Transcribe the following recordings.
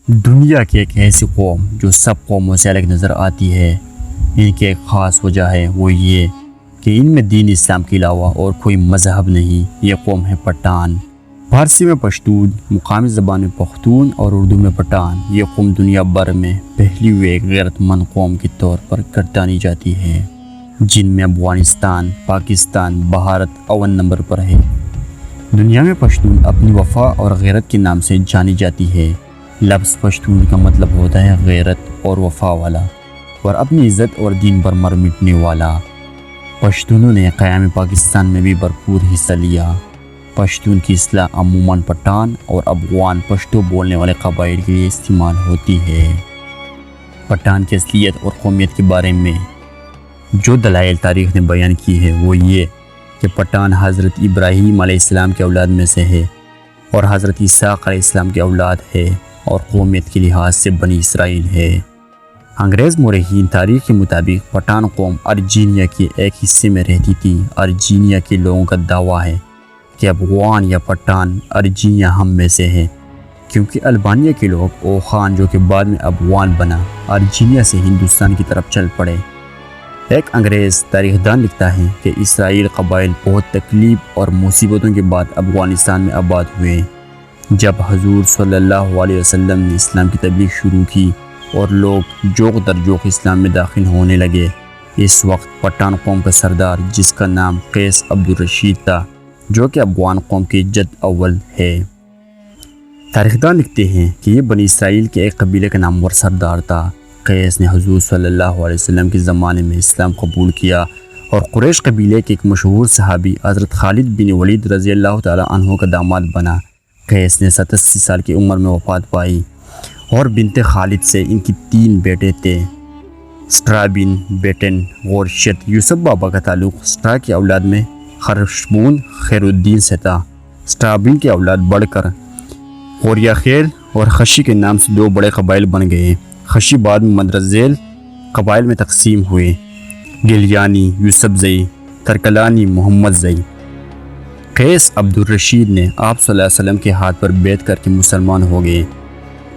دنیا کی ایک ایسی قوم جو سب قوموں سے الگ نظر آتی ہے، ان کی ایک خاص وجہ ہے، وہ یہ کہ ان میں دین اسلام کے علاوہ اور کوئی مذہب نہیں۔ یہ قوم ہے پٹھان۔ فارسی میں پشتون، مقامی زبان میں پختون اور اردو میں پٹھان۔ یہ قوم دنیا بھر میں پھیلی ہوئی ایک غیرت مند قوم کے طور پر گردانی جاتی ہے، جن میں افغانستان، پاکستان، بھارت اول نمبر پر ہے۔ دنیا میں پشتون اپنی وفا اور غیرت کے نام سے جانی جاتی ہے۔ لفظ پشتون کا مطلب ہوتا ہے غیرت اور وفا والا، اور اپنی عزت اور دین پر مر مٹنے والا۔ پشتونوں نے قیام پاکستان میں بھی بھرپور حصہ لیا۔ پشتون کی اصطلاح عموماً پٹھان اور افغان پشتو بولنے والے قبائل کے لیے استعمال ہوتی ہے۔ پٹھان کی اصلیت اور قومیت کے بارے میں جو دلائل تاریخ نے بیان کی ہے، وہ یہ کہ پٹھان حضرت ابراہیم علیہ السلام کے اولاد میں سے ہے اور حضرت اسحاق علیہ السلام کے اولاد ہے، اور قومیت کے لحاظ سے بنی اسرائیل ہے۔ انگریز مورخین تاریخ کے مطابق پٹھان قوم ارجینیا کے ایک حصے میں رہتی تھی۔ ارجینیا کے لوگوں کا دعویٰ ہے کہ افغان یا پٹھان ارجینیا ہم میں سے ہے، کیونکہ البانیہ کے لوگ اوخان جو کہ بعد میں افغان بنا، ارجینیا سے ہندوستان کی طرف چل پڑے۔ ایک انگریز تاریخ دان لکھتا ہے کہ اسرائیل قبائل بہت تکلیف اور مصیبتوں کے بعد افغانستان میں آباد ہوئے۔ جب حضور صلی اللہ علیہ وسلم نے اسلام کی تبلیغ شروع کی اور لوگ جوق در جوق اسلام میں داخل ہونے لگے، اس وقت پٹھان قوم کا سردار، جس کا نام قیس عبدالرشید تھا، جو کہ افغان قوم کے جد اول ہے۔ تاریخ دان لکھتے ہیں کہ یہ بنی اسرائیل کے ایک قبیلے کا نامور سردار تھا۔ قیس نے حضور صلی اللہ علیہ وسلم کے زمانے میں اسلام قبول کیا اور قریش قبیلے کے ایک مشہور صحابی حضرت خالد بن ولید رضی اللہ تعالیٰ عنہ کا داماد بنا۔ قیس نے 87 سال کی عمر میں وفات پائی، اور بنت خالد سے ان کی 3 بیٹے تھے، سٹرا بن بیٹن اور شت۔ یوسف بابا کا تعلق سٹرا کی اولاد میں خرشبون خیر الدین سے تھا۔ سٹرا بن کی اولاد بڑھ کر غوریہ خیل اور خشی کے نام سے 2 بڑے قبائل بن گئے۔ خشی بعد میں مدرذیل قبائل میں تقسیم ہوئے: گلیانی، یوسف زئی، ترکلانی، محمد زئی۔ قیس عبدالرشید نے آپ صلی اللہ علیہ وسلم کے ہاتھ پر بیعت کر کے مسلمان ہو گئے،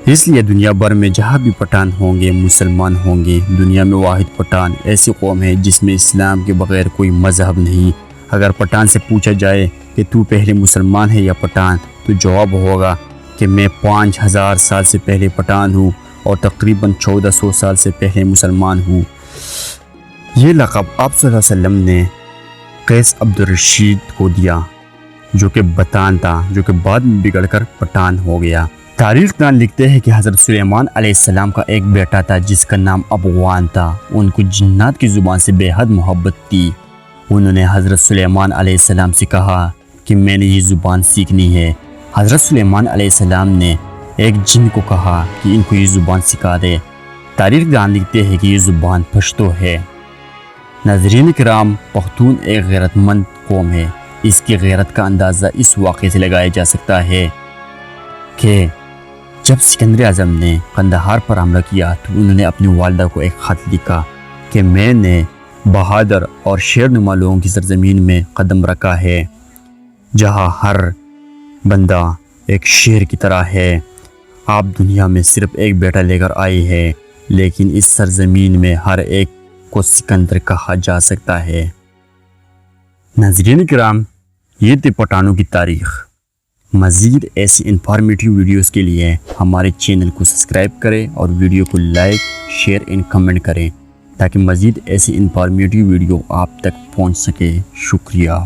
اس لیے دنیا بھر میں جہاں بھی پٹھان ہوں گے مسلمان ہوں گے۔ دنیا میں واحد پٹھان ایسی قوم ہے جس میں اسلام کے بغیر کوئی مذہب نہیں۔ اگر پٹھان سے پوچھا جائے کہ تو پہلے مسلمان ہے یا پٹھان، تو جواب ہوگا کہ میں 5000 سال سے پہلے پٹھان ہوں اور تقریباً 1400 سال سے پہلے مسلمان ہوں۔ یہ لقب آپ صلی اللہ علیہ وسلم نے قیس عبدالرشید کو دیا، جو کہ بتان تھا، جو کہ بعد میں بگڑ کر پٹھان ہو گیا۔ تاریخ دان لکھتے ہیں کہ حضرت سلیمان علیہ السلام کا ایک بیٹا تھا جس کا نام افغان تھا۔ ان کو جنات کی زبان سے بے حد محبت تھی۔ انہوں نے حضرت سلیمان علیہ السلام سے کہا کہ میں نے یہ زبان سیکھنی ہے۔ حضرت سلیمان علیہ السلام نے ایک جن کو کہا کہ ان کو یہ زبان سکھا دے۔ تاریخ دان لکھتے ہیں کہ یہ زبان پشتو ہے۔ ناظرین کرام، پختون ایک غیرت مند قوم ہے۔ اس کی غیرت کا اندازہ اس واقعے سے لگایا جا سکتا ہے کہ جب سکندر اعظم نے قندھار پر حملہ کیا تو انہوں نے اپنی والدہ کو ایک خط لکھا کہ میں نے بہادر اور شیر نما لوگوں کی سرزمین میں قدم رکھا ہے، جہاں ہر بندہ ایک شیر کی طرح ہے۔ آپ دنیا میں صرف ایک بیٹا لے کر آئے ہیں، لیکن اس سرزمین میں ہر ایک کو سکندر کہا جا سکتا ہے۔ ناظرین کرام، یہ تھی پٹھانوں کی تاریخ۔ مزید ایسی انفارمیٹیو ویڈیوز کے لیے ہمارے چینل کو سبسکرائب کریں اور ویڈیو کو لائک، شیئر اور کمنٹ کریں تاکہ مزید ایسی انفارمیٹیو ویڈیو آپ تک پہنچ سکے۔ شکریہ۔